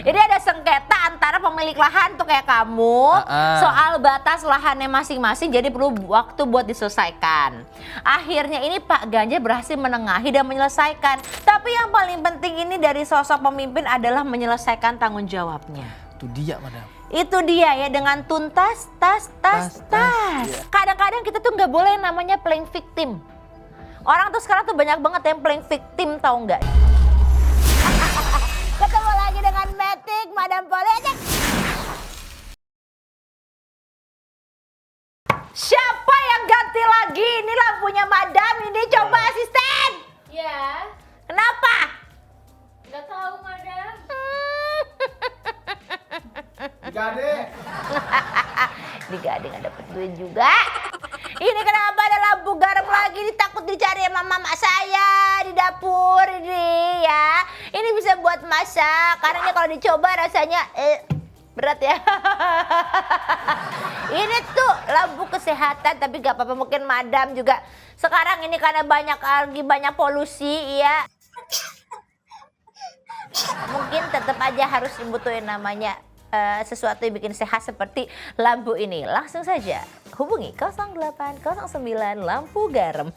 Ini ada sengketa antara pemilik lahan tuh kayak kamu soal batas lahannya masing-masing, jadi perlu waktu buat diselesaikan. Akhirnya ini Pak Ganjar berhasil menengahi dan menyelesaikan. Tapi yang paling penting ini dari sosok pemimpin adalah menyelesaikan tanggung jawabnya. Itu dia, Madam. Itu dia ya, dengan tuntas, tas. Iya. Kadang-kadang kita tuh nggak boleh namanya playing victim. Orang tuh sekarang tuh banyak banget yang playing victim, tahu nggak? Ketemu lagi dengan Matic, Madam Politik. Siapa yang ganti lagi? Ini lampunya Madam, ini coba asisten. Ya, Kenapa? nggak tahu Madam. Digade nggak dapet duit juga. Ini kenapa ada lampu garam lagi? Ini takut dicari sama mama saya di dapur ini ya. Ini bisa buat masak. Karena kalau dicoba rasanya berat ya. Ini tuh lampu kesehatan, tapi gak apa-apa, mungkin Madam juga sekarang ini karena banyak polusi ya. Mungkin tetap aja harus dibutuhin namanya sesuatu yang bikin sehat seperti lampu ini. Langsung saja hubungi 0809 lampu garam.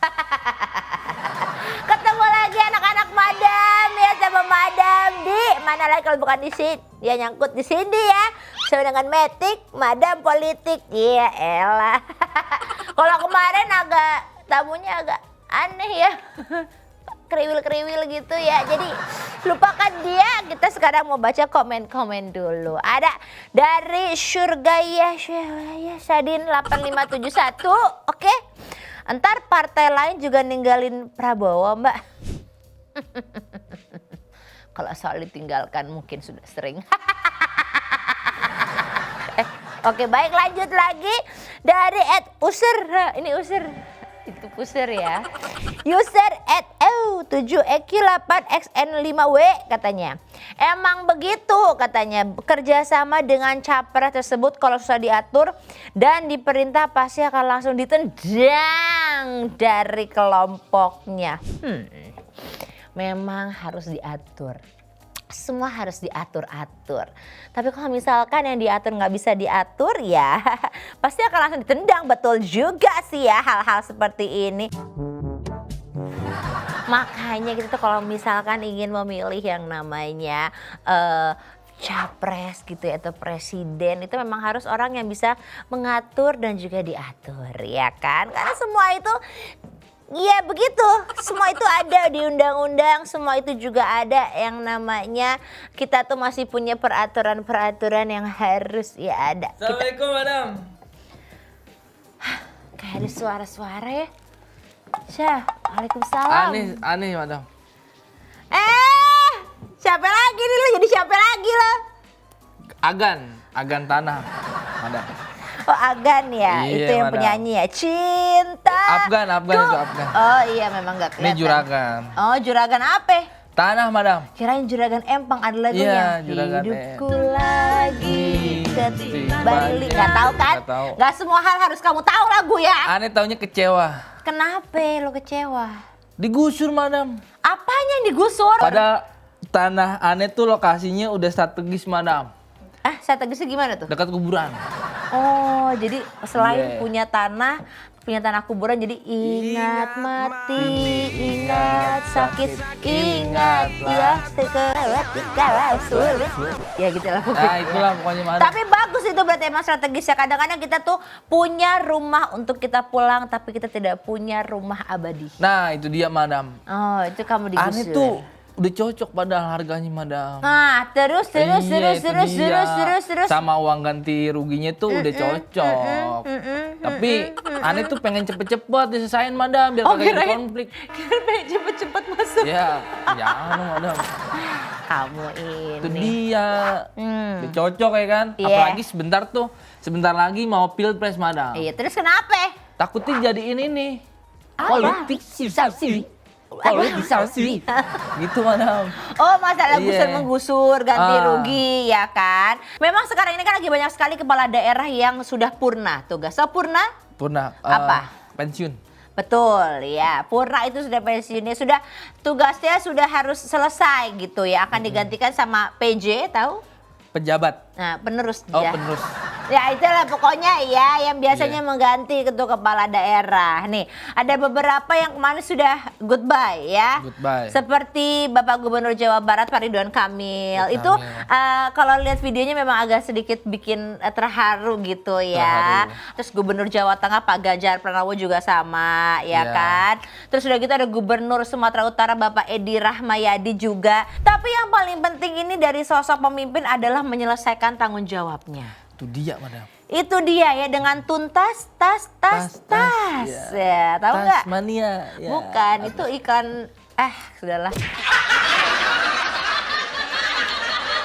Ketemu lagi anak-anak Madam ya, sama Madam di mana lagi kalau bukan di sini. Dia nyangkut di sini ya. Sama dengan Matic, Madam Politik. Iya elah. Kalau kemarin tamunya agak aneh ya. Kriwil-kriwil gitu ya. Jadi lupakan dia, kita sekarang mau baca komen-komen dulu. Ada dari Surgaya Sadin 8571, oke. Entar partai lain juga ninggalin Prabowo, Mbak. Kalau soal ditinggalkan mungkin sudah sering. Oke, baik, lanjut lagi dari @user. Ini user. Itu pusir ya. User @7EQ8XN5W katanya. Emang begitu katanya, kerjasama dengan capres tersebut kalau susah diatur dan diperintah pasti akan langsung ditendang dari kelompoknya. Memang harus diatur. Semua harus diatur-atur. Tapi kalau misalkan yang diatur nggak bisa diatur ya pasti akan langsung ditendang. Betul juga sih ya hal-hal seperti ini. Makanya kita tuh kalau misalkan ingin memilih yang namanya capres gitu ya atau presiden, itu memang harus orang yang bisa mengatur dan juga diatur ya kan. Karena semua itu iya begitu, semua itu ada di undang-undang, semua itu juga ada yang namanya kita tuh masih punya peraturan-peraturan yang harus ya ada. Assalamualaikum, Madam. Kayak ada suara-suara ya. Syah, waalaikumsalam. Aneh, Madam. Siapa lagi nih lo? Jadi siapa lagi lo? Agan tanah, Madam. Oh Agan ya, Iya, itu yang Madam. penyanyi ya. Cinta. Afgan itu Afgan. Oh iya memang gak kelihatan. Ini juragan. Oh juragan apa? Tanah, Madam. Kirain juragan empang ada lagunya. Iya, juragan Hidupku lagi kembali. Gak tahu kan? Nggak tahu. Gak semua hal harus kamu tahu lagu ya. Aneh taunya kecewa. Kenapa lo kecewa? Digusur, Madam. Apanya yang digusur? Pada tanah Aneh tuh lokasinya udah strategis, Madam. Strategisnya gimana tuh? Dekat kuburan. Oh, jadi selain Yeah. punya tanah kuburan, jadi ingat mati, ingat sakit, ingat ya ketika sulit. Ya gitu lah. Nah, itulah pokoknya, Madam. Tapi bagus itu berarti emang strategisnya. Kadang-kadang kita tuh punya rumah untuk kita pulang, tapi kita tidak punya rumah abadi. Nah, itu dia, Madam. Oh, itu kamu digusur. Aneh tuh udah cocok padahal harganya, Madam. Nah, terus. Iya, itu dia. Sama uang ganti ruginya tuh udah cocok. Tapi Aneh tuh pengen cepet-cepet diselesain, Madam, biar kagak jadi konflik. Kirain pengen cepet-cepet masuk. Ya, jangan, Madam. Kamu ini. Itu dia. Udah cocok ya kan? Iya. Apalagi sebentar lagi mau pilpres, Madam. Iya, terus kenapa? Takutnya jadi ini nih. Politik sih. Gitu, Madam. Oh, masalah Iya. menggusur, ganti rugi ya kan. Memang sekarang ini kan lagi banyak sekali kepala daerah yang sudah purna tugas. So, purna? Apa? Pensiun. Betul ya, purna itu sudah pensiunnya, sudah tugasnya sudah harus selesai gitu ya. Akan digantikan sama PJ, tahu? pejabat. Nah, penerus Oh, dia. penerus. Ya itulah pokoknya ya yang biasanya Iya. mengganti ketua kepala daerah. Nih, ada beberapa yang kemarin sudah goodbye ya. Goodbye. Seperti Bapak Gubernur Jawa Barat Pak Ridwan Kamil. Ridwan Itu Kamil. kalau lihat videonya memang agak sedikit bikin terharu gitu ya. Terharu. Terus Gubernur Jawa Tengah Pak Ganjar Pranowo juga sama ya Iya. kan. Terus udah gitu ada Gubernur Sumatera Utara Bapak Edi Rahmayadi juga. Tapi yang paling penting ini dari sosok pemimpin adalah menyelesaikan tanggung jawabnya. Itu dia, Madam. Itu dia ya dengan tuntas tas. Ya, tahu nggak? Tasmania. Ya. Bukan, itu iklan sudahlah.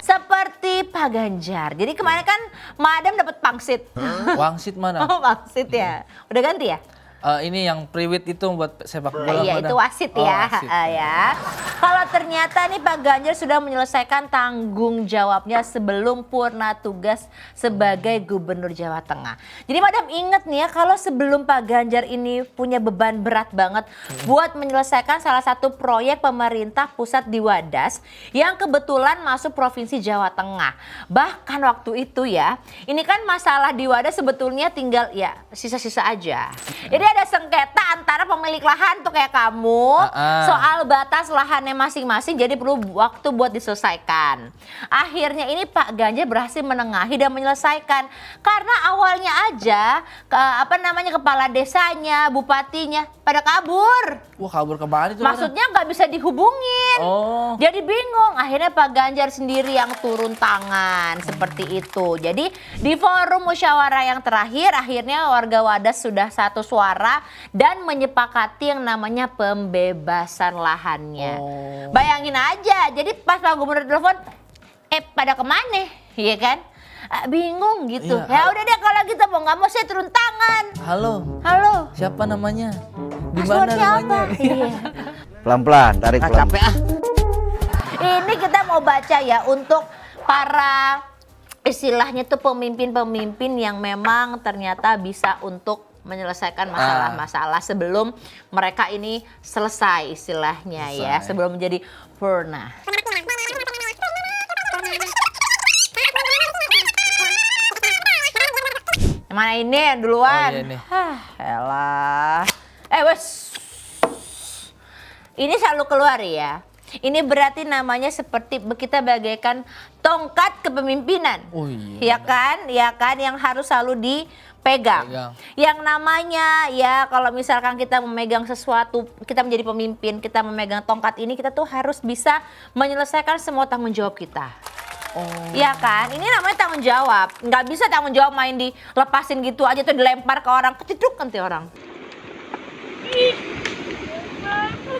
Seperti Pak Ganjar. Jadi kemarin kan Madam dapat pangsit. Wangsit mana? Oh, pangsit ya. Udah ganti ya? Ini yang priwit itu buat sepak bola. Iya, Madam. itu wasit Oh, ya. wasit. Ya. Kalau ternyata nih Pak Ganjar sudah menyelesaikan tanggung jawabnya sebelum purna tugas sebagai Gubernur Jawa Tengah. Jadi Madam ingat nih ya, kalau sebelum Pak Ganjar ini punya beban berat banget buat menyelesaikan salah satu proyek pemerintah pusat di Wadas yang kebetulan masuk Provinsi Jawa Tengah. Bahkan waktu itu ya, ini kan masalah di Wadas sebetulnya tinggal ya sisa-sisa aja. Jadi ada sengketa antara pemilik lahan tuh kayak kamu soal batas lahannya masing-masing, jadi perlu waktu buat diselesaikan. Akhirnya ini Pak Ganjar berhasil menengahi dan menyelesaikan karena awalnya aja kepala desanya, bupatinya pada kabur. Wah, kabur ke mana itu? Madam? Maksudnya nggak bisa dihubungin. Oh. Jadi bingung. Akhirnya Pak Ganjar sendiri yang turun tangan seperti itu. Jadi di forum musyawarah yang terakhir akhirnya warga Wadas sudah satu suara dan menyepakati yang namanya pembebasan lahannya. Oh. Bayangin aja. Jadi pas Pak Gubernur telepon, pada kemana? Iya kan? Bingung gitu. Iya. Ya udah deh kalau gitu mau nggak mau saya turun tangan. Halo. Siapa namanya? Di mana Passwordnya apa? namanya? Iya. Pelan-pelan, tarik pelan. Capek ah. Ini kita mau baca ya untuk para istilahnya tuh pemimpin-pemimpin yang memang ternyata bisa untuk menyelesaikan masalah-masalah sebelum mereka ini selesai istilahnya ya, Selesai. sebelum menjadi purna. Yang mana ini yang duluan? Oh, iya nih. Elah. Wes. Ini selalu keluar ya. Ini berarti namanya seperti kita bagaikan tongkat kepemimpinan. Oh iya. Ya kan yang harus selalu dipegang. Yang namanya ya kalau misalkan kita memegang sesuatu, kita menjadi pemimpin, kita memegang tongkat ini, kita tuh harus bisa menyelesaikan semua tanggung jawab kita. Oh. Iya kan? Ini namanya tanggung jawab. Nggak bisa tanggung jawab main dilepasin gitu aja tuh dilempar ke orang, ketiduk nanti orang.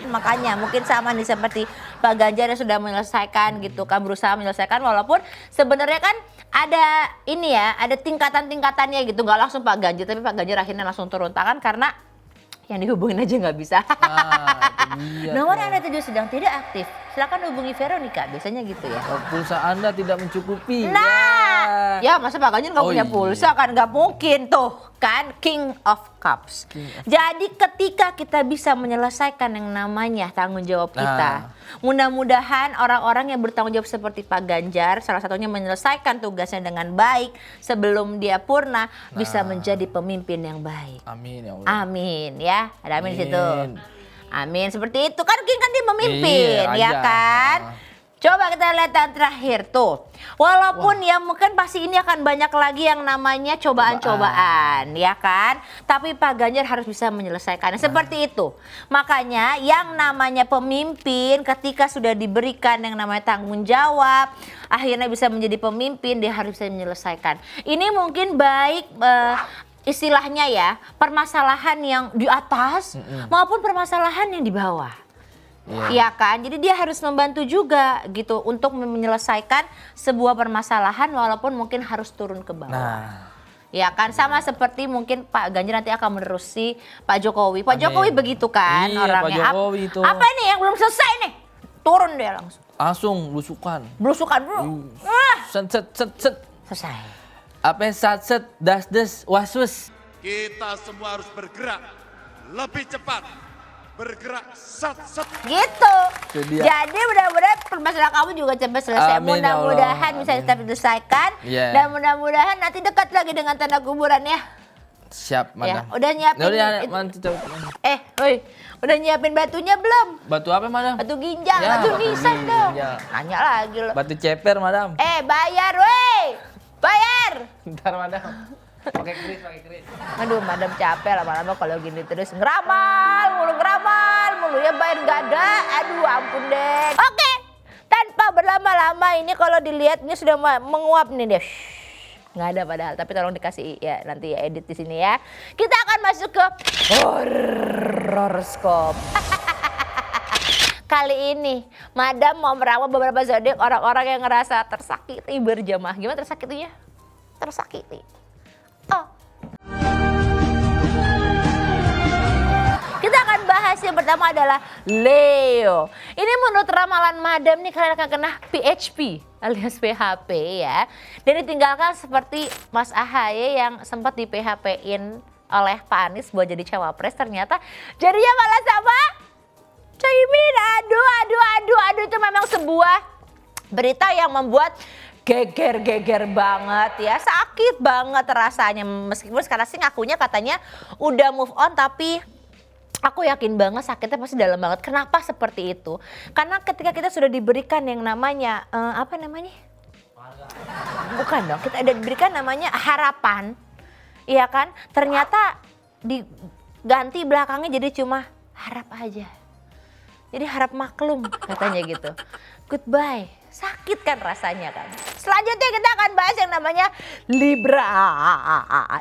Makanya mungkin sama nih seperti Pak Ganjar yang sudah menyelesaikan gitu kan, berusaha menyelesaikan walaupun sebenarnya kan ada ini ya, ada tingkatan-tingkatannya gitu, nggak langsung Pak Ganjar, tapi Pak Ganjar akhirnya langsung turun tangan karena yang dihubungin aja nggak bisa. Iya, Nomor tuh. Anda 7 sedang tidak aktif, silakan hubungi Veronica, biasanya gitu ya. Pulsa Anda tidak mencukupi. Nah, ya masa Pak Ganjar nggak Oh, punya iya. pulsa kan, nggak mungkin tuh kan, King of Cups. Jadi ketika kita bisa menyelesaikan yang namanya tanggung jawab kita, mudah-mudahan orang-orang yang bertanggung jawab seperti Pak Ganjar, salah satunya menyelesaikan tugasnya dengan baik sebelum dia purna, bisa menjadi pemimpin yang baik. Amin ya Allah. Amin ya, ada amin di situ. Amin. Amin, seperti itu kan King kan dia memimpin, Iya, ya raja. kan? Coba kita lihat yang terakhir tuh. Walaupun ya mungkin pasti ini akan banyak lagi yang namanya cobaan-cobaan, ya kan? Tapi Pak Ganjar harus bisa menyelesaikannya seperti itu. Makanya yang namanya pemimpin ketika sudah diberikan yang namanya tanggung jawab, akhirnya bisa menjadi pemimpin, dia harus bisa menyelesaikan. Ini mungkin baik istilahnya ya, permasalahan yang di atas maupun permasalahan yang di bawah. Iya kan, jadi dia harus membantu juga gitu untuk menyelesaikan sebuah permasalahan walaupun mungkin harus turun ke bawah. Nah, Ya kan, sama seperti mungkin Pak Ganjar nanti akan menerusi Pak Jokowi. Pak Amin. Jokowi begitu kan Iya, orangnya. Pak Jokowi itu. Apa ini yang belum selesai nih? Turun dia langsung. langsung lusukan. Belusukan bro. Set set set set. Selesai. Apa sat set das des was was. Kita semua harus bergerak lebih cepat bergerak sat. Gitu. Itu dia. Jadi mudah-mudahan permasalahan kamu juga cepat selesai. Amin, ya Allah. Mudah-mudahan bisa Amin. tetap diselesaikan. Iya. Dan mudah-mudahan nanti dekat lagi dengan tanah kuburan ya. Siap, Ya, madam. udah nyiapin. Woi, udah nyiapin batunya belum? Batu apa, madam? Batu ginjal, Ya, batu batu nisan dong. ginjal. Nanya lagi lo. Batu ceper, madam. Bayar woi. Bayar. Ntar, madam. Pakai keris. Aduh, madam capek lama-lama kalau gini terus ngeramal mulu ya, bayar nggak ada. Aduh, ampun deh. Oke, tanpa berlama-lama ini kalau dilihat ini sudah menguap nih deh. Nggak ada padahal, tapi tolong dikasih ya nanti ya edit di sini ya. Kita akan masuk ke horoskop. Kali ini, madam mau meramal beberapa zodiak orang-orang yang ngerasa tersakiti berjamaah. Gimana tersakitinya? Tersakiti. Oh. Kita akan bahas yang pertama adalah Leo. Ini menurut ramalan madam nih kalian akan kena PHP alias PHP ya. Dan ditinggalkan seperti Mas AHY yang sempat di PHP-in oleh Pak Anies buat jadi cawapres. Ternyata jadinya malah sama Caimin. Aduh, itu memang sebuah berita yang membuat geger banget ya, sakit banget rasanya. Meskipun sekarang sih ngakunya katanya udah move on, tapi aku yakin banget sakitnya pasti dalam banget. Kenapa seperti itu? Karena ketika kita sudah diberikan yang namanya apa namanya? Bukan dong, kita ada diberikan namanya harapan, iya kan? Ternyata diganti belakangnya jadi cuma harap aja. Jadi harap maklum katanya gitu. Goodbye. Sakit kan rasanya kan. Selanjutnya kita akan bahas yang namanya Libra.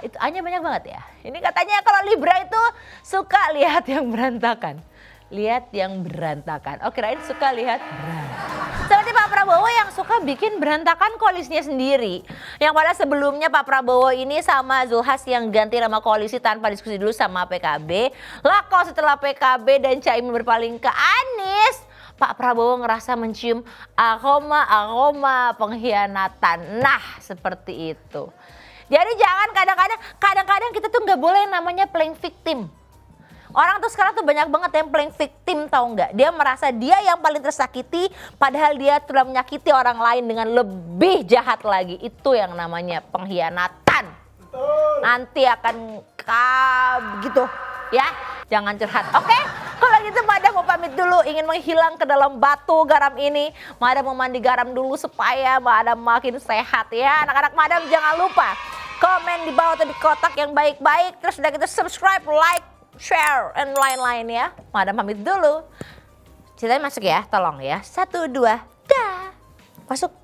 Itu A-nya banyak banget ya. Ini katanya kalau Libra itu suka lihat yang berantakan. Lihat yang berantakan. Oh, kirain suka lihat berantakan. Seperti Pak Prabowo yang suka bikin berantakan koalisinya sendiri. Yang pada sebelumnya Pak Prabowo ini sama Zulhas yang ganti nama koalisi tanpa diskusi dulu sama PKB. Lah kok setelah PKB dan Caimin berpaling ke Anies, Pak Prabowo ngerasa mencium aroma pengkhianatan. Nah, seperti itu. Jadi jangan kadang-kadang kita tuh nggak boleh namanya playing victim. Orang tuh sekarang tuh banyak banget yang playing victim, tahu nggak? Dia merasa dia yang paling tersakiti, padahal dia telah menyakiti orang lain dengan lebih jahat lagi. Itu yang namanya pengkhianatan. Nanti akan gitu ya, jangan curhat. Oke, kalau gitu madam mau pamit dulu, ingin menghilang ke dalam batu garam ini. Madam mau mandi garam dulu supaya madam makin sehat ya. Anak-anak madam jangan lupa komen di bawah atau di kotak yang baik-baik. Terus udah gitu subscribe, like, share, and lain-lain ya. Madam pamit dulu. Ceritanya masuk ya, tolong ya. 1, 2, dah. Masuk.